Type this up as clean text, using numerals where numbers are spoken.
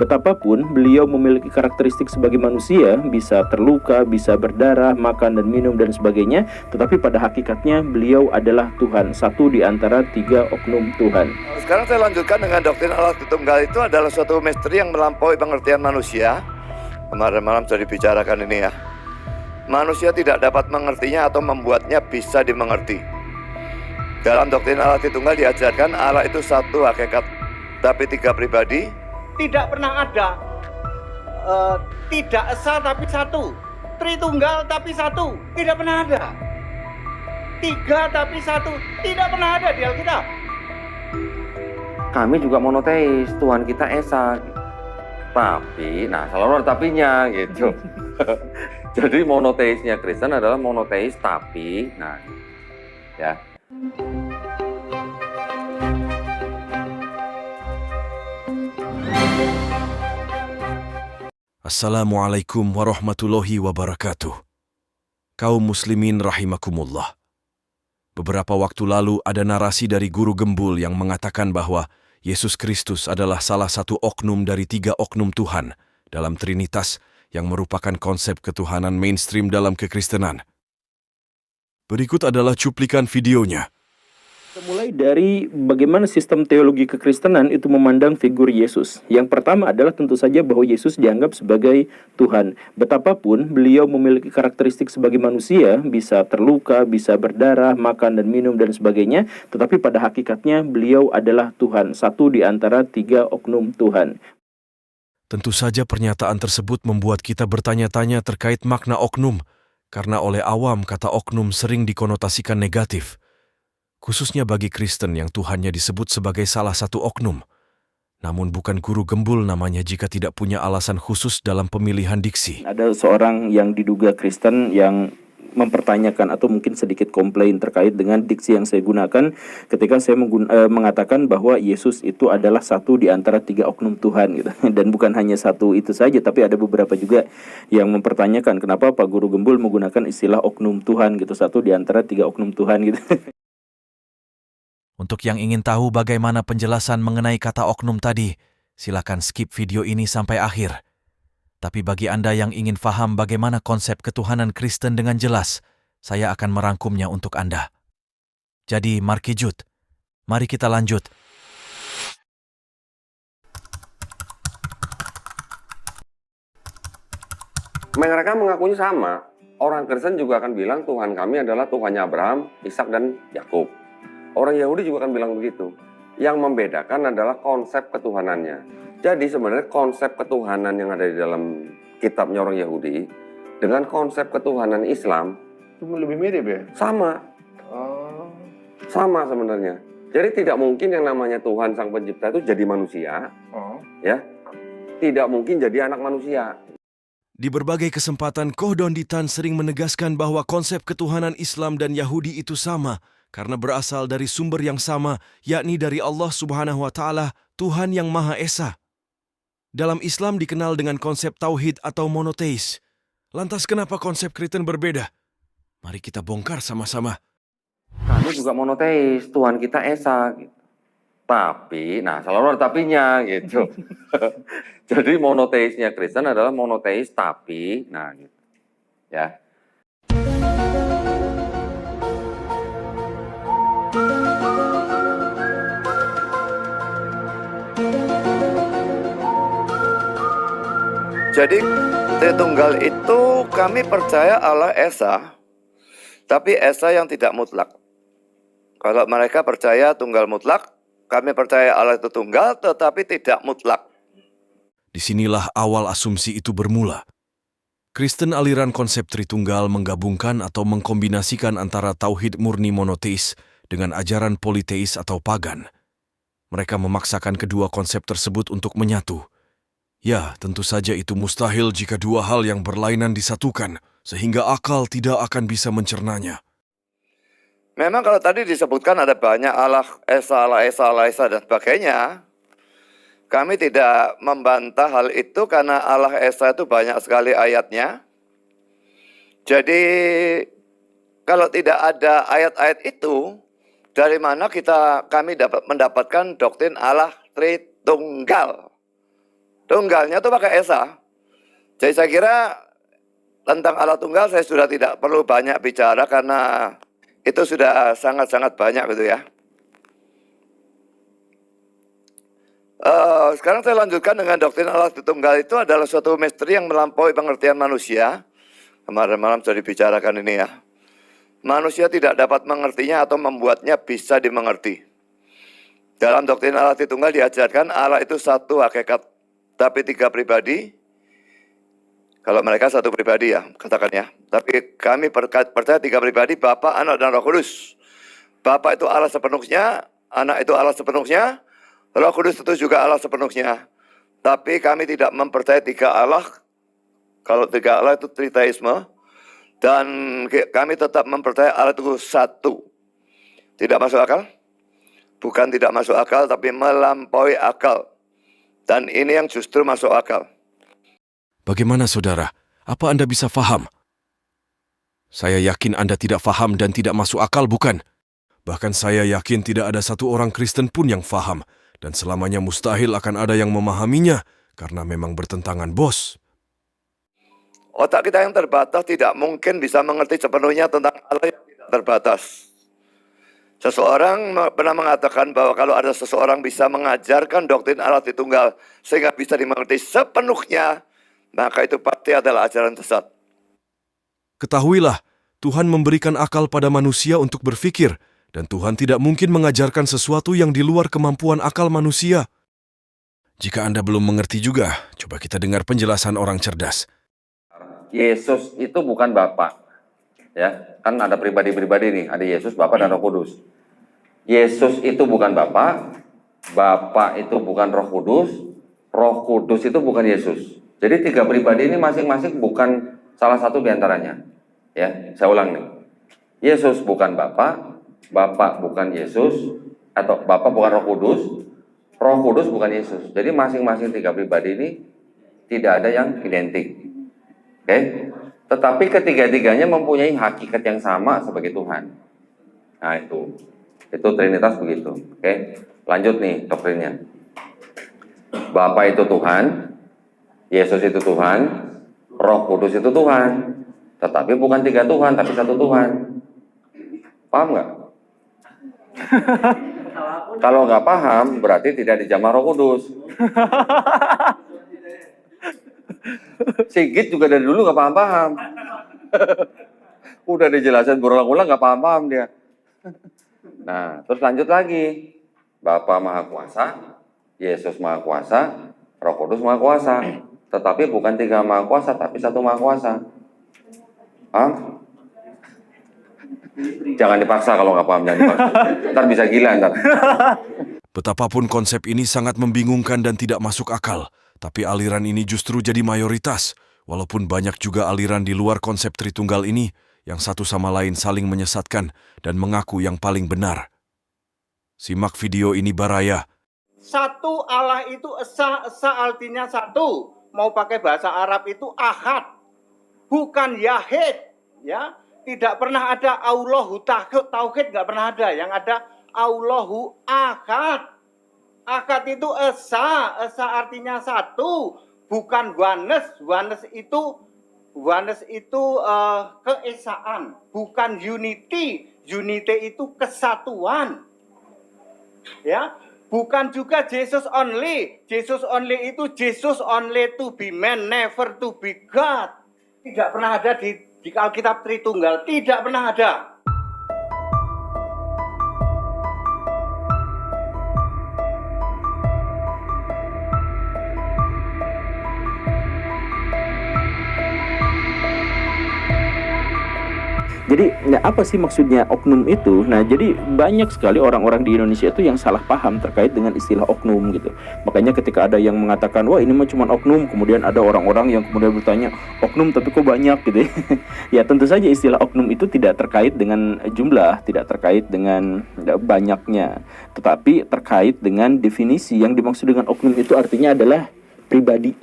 Betapapun beliau memiliki karakteristik sebagai manusia, bisa terluka, bisa berdarah, makan dan minum dan sebagainya, tetapi pada hakikatnya beliau adalah Tuhan, satu di antara tiga oknum Tuhan. Sekarang saya lanjutkan dengan doktrin Allah Tritunggal. Itu adalah suatu misteri yang melampaui pengertian manusia. Kemarin malam sudah dibicarakan ini ya. Manusia tidak dapat mengertinya atau membuatnya bisa dimengerti. Dalam doktrin Allah Tritunggal diajarkan Allah itu satu hakikat, tapi tiga pribadi. Tidak pernah ada tidak esa tapi satu, Tritunggal tapi satu, tidak pernah ada. Tiga tapi satu, tidak pernah ada di Alkitab. Kami juga monoteis, Tuhan kita esa. Tapi, nah selalu ada tapinya gitu. Jadi monoteisnya Kristen adalah monoteis tapi, nah ya. Assalamualaikum warahmatullahi wabarakatuh. Kaum muslimin rahimakumullah. Beberapa waktu lalu ada narasi dari guru gembul yang mengatakan bahwa Yesus Kristus adalah salah satu oknum dari tiga oknum Tuhan dalam Trinitas yang merupakan konsep ketuhanan mainstream dalam kekristenan. Berikut adalah cuplikan videonya. Mulai dari bagaimana sistem teologi kekristenan itu memandang figur Yesus. Yang pertama adalah tentu saja bahwa Yesus dianggap sebagai Tuhan. Betapapun beliau memiliki karakteristik sebagai manusia, bisa terluka, bisa berdarah, makan dan minum dan sebagainya, tetapi pada hakikatnya beliau adalah Tuhan, satu di antara tiga oknum Tuhan. Tentu saja pernyataan tersebut membuat kita bertanya-tanya terkait makna oknum, karena oleh awam kata oknum sering dikonotasikan negatif. Khususnya bagi Kristen yang Tuhannya disebut sebagai salah satu oknum. Namun bukan guru gembul namanya jika tidak punya alasan khusus dalam pemilihan diksi. Ada seorang yang diduga Kristen yang mempertanyakan atau mungkin sedikit komplain terkait dengan diksi yang saya gunakan ketika saya mengatakan bahwa Yesus itu adalah satu di antara tiga oknum Tuhan gitu. Dan bukan hanya satu itu saja, tapi ada beberapa juga yang mempertanyakan kenapa Pak Guru Gembul menggunakan istilah oknum Tuhan gitu, satu di antara tiga oknum Tuhan gitu. Untuk yang ingin tahu bagaimana penjelasan mengenai kata oknum tadi, silakan skip video ini sampai akhir. Tapi bagi Anda yang ingin paham bagaimana konsep ketuhanan Kristen dengan jelas, saya akan merangkumnya untuk Anda. Jadi, Markijut, mari kita lanjut. Mereka mengakunya sama. Orang Kristen juga akan bilang Tuhan kami adalah Tuhannya Abraham, Ishak dan Yakub. Orang Yahudi juga akan bilang begitu. Yang membedakan adalah konsep ketuhanannya. Jadi sebenarnya konsep ketuhanan yang ada di dalam kitabnya orang Yahudi dengan konsep ketuhanan Islam Itu lebih mirip ya? sama. Sama sebenarnya. Jadi tidak mungkin yang namanya Tuhan Sang Pencipta itu jadi manusia. Ya. Tidak mungkin jadi anak manusia. Di berbagai kesempatan, Kohdon Ditan sering menegaskan bahwa konsep ketuhanan Islam dan Yahudi itu sama, karena berasal dari sumber yang sama, yakni dari Allah Subhanahu wa Ta'ala, Tuhan yang Maha Esa. Dalam Islam dikenal dengan konsep tauhid atau monoteis. Lantas kenapa konsep Kristen berbeda? Mari kita bongkar sama-sama. Kami juga monoteis, Tuhan kita esa. Gitu. Tapi, nah selalu ada tapinya gitu. Jadi monoteisnya Kristen adalah monoteis tapi, nah gitu. Ya. Jadi Tritunggal itu kami percaya Allah Esa, tapi Esa yang tidak mutlak. Kalau mereka percaya tunggal mutlak, kami percaya Allah itu tunggal tetapi tidak mutlak. Disinilah awal asumsi itu bermula. Kristen aliran konsep Tritunggal menggabungkan atau mengkombinasikan antara tauhid murni monoteis dengan ajaran politeis atau pagan. Mereka memaksakan kedua konsep tersebut untuk menyatu. Ya, tentu saja itu mustahil jika dua hal yang berlainan disatukan, sehingga akal tidak akan bisa mencernanya. Memang kalau tadi disebutkan ada banyak Allah Esa, Allah Esa, Allah Esa dan sebagainya, kami tidak membantah hal itu karena Allah Esa itu banyak sekali ayatnya. Jadi kalau tidak ada ayat-ayat itu, dari mana kami dapat mendapatkan doktrin Allah Tritunggal? Tunggalnya itu pakai esa. Jadi saya kira tentang Allah tunggal saya sudah tidak perlu banyak bicara karena itu sudah sangat-sangat banyak gitu ya. Sekarang saya lanjutkan dengan doktrin Allah Tritunggal itu adalah suatu misteri yang melampaui pengertian manusia. Kemarin malam sudah dibicarakan ini ya. Manusia tidak dapat mengertinya atau membuatnya bisa dimengerti. Dalam doktrin Allah Tritunggal diajarkan Allah itu satu hakikat, tapi tiga pribadi. Kalau mereka satu pribadi ya, katakan ya. Tapi kami percaya tiga pribadi, Bapa, Anak, dan Roh Kudus. Bapa itu Allah sepenuhnya, Anak itu Allah sepenuhnya, Roh Kudus itu juga Allah sepenuhnya. Tapi kami tidak mempercayai tiga Allah. Kalau tiga Allah itu triteisme. Dan kami tetap mempercayai Allah itu satu. Tidak masuk akal? Bukan tidak masuk akal, tapi melampaui akal. Dan ini yang justru masuk akal. Bagaimana saudara? Apa Anda bisa faham? Saya yakin Anda tidak faham dan tidak masuk akal, bukan? Bahkan saya yakin tidak ada satu orang Kristen pun yang faham. Dan selamanya mustahil akan ada yang memahaminya, karena memang bertentangan, bos. Otak kita yang terbatas tidak mungkin bisa mengerti sepenuhnya tentang Allah yang tidak terbatas. Seseorang pernah mengatakan bahwa kalau ada seseorang bisa mengajarkan doktrin Allah Tritunggal sehingga bisa dimengerti sepenuhnya, maka itu pasti adalah ajaran sesat. Ketahuilah, Tuhan memberikan akal pada manusia untuk berpikir, dan Tuhan tidak mungkin mengajarkan sesuatu yang di luar kemampuan akal manusia. Jika Anda belum mengerti juga, coba kita dengar penjelasan orang cerdas. Yesus itu bukan Bapa. Ya, kan ada pribadi-pribadi nih, ada Yesus, Bapa, dan Roh Kudus. Yesus itu bukan Bapa, Bapa itu bukan Roh Kudus itu bukan Yesus. Jadi tiga pribadi ini masing-masing bukan salah satu di antaranya. Ya, saya ulang nih. Yesus bukan Bapa, Bapa bukan Yesus, atau Bapa bukan Roh Kudus bukan Yesus. Jadi masing-masing tiga pribadi ini tidak ada yang identik. Oke? Tetapi ketiga-tiganya mempunyai hakikat yang sama sebagai Tuhan. Nah itu Trinitas begitu. Oke? Lanjut nih doktrinnya. Bapa itu Tuhan, Yesus itu Tuhan, Roh Kudus itu Tuhan. Tetapi bukan tiga Tuhan, tapi satu Tuhan. Paham nggak? Kalau nggak paham, berarti tidak dijamah Roh Kudus. Sigit juga dari dulu nggak paham-paham. Udah dijelasin berulang-ulang nggak paham-paham dia. Nah, terus lanjut lagi. Bapa Maha Kuasa, Yesus Maha Kuasa, Roh Kudus Maha Kuasa. Tetapi bukan tiga Maha Kuasa, tapi satu Maha Kuasa. Paham? Jangan dipaksa kalau nggak paham, jangan dipaksa. Ntar bisa gila ntar. Betapapun konsep ini sangat membingungkan dan tidak masuk akal, tapi aliran ini justru jadi mayoritas, walaupun banyak juga aliran di luar konsep Tritunggal ini yang satu sama lain saling menyesatkan dan mengaku yang paling benar. Simak video ini baraya. Satu Allah itu esa artinya satu. Mau pakai bahasa Arab itu ahad, bukan yahid. Ya, tidak pernah ada Allahu tauhid, nggak pernah ada. Yang ada Allahu ahad. Akad itu esa artinya satu, bukan oneness. Oneness itu keesaan, bukan unity. Unity itu kesatuan. Ya, bukan juga Jesus only. Jesus only itu Jesus only to be man, never to be God. Tidak pernah ada di Alkitab Tritunggal, tidak pernah ada. Jadi, apa sih maksudnya oknum itu? Nah, jadi banyak sekali orang-orang di Indonesia itu yang salah paham terkait dengan istilah oknum gitu. Makanya ketika ada yang mengatakan, wah ini mah cuma oknum, kemudian ada orang-orang yang kemudian bertanya, oknum tapi kok banyak gitu ya. Ya tentu saja istilah oknum itu tidak terkait dengan jumlah, tidak terkait dengan banyaknya, tetapi terkait dengan definisi. Yang dimaksud dengan oknum itu artinya adalah pribadi.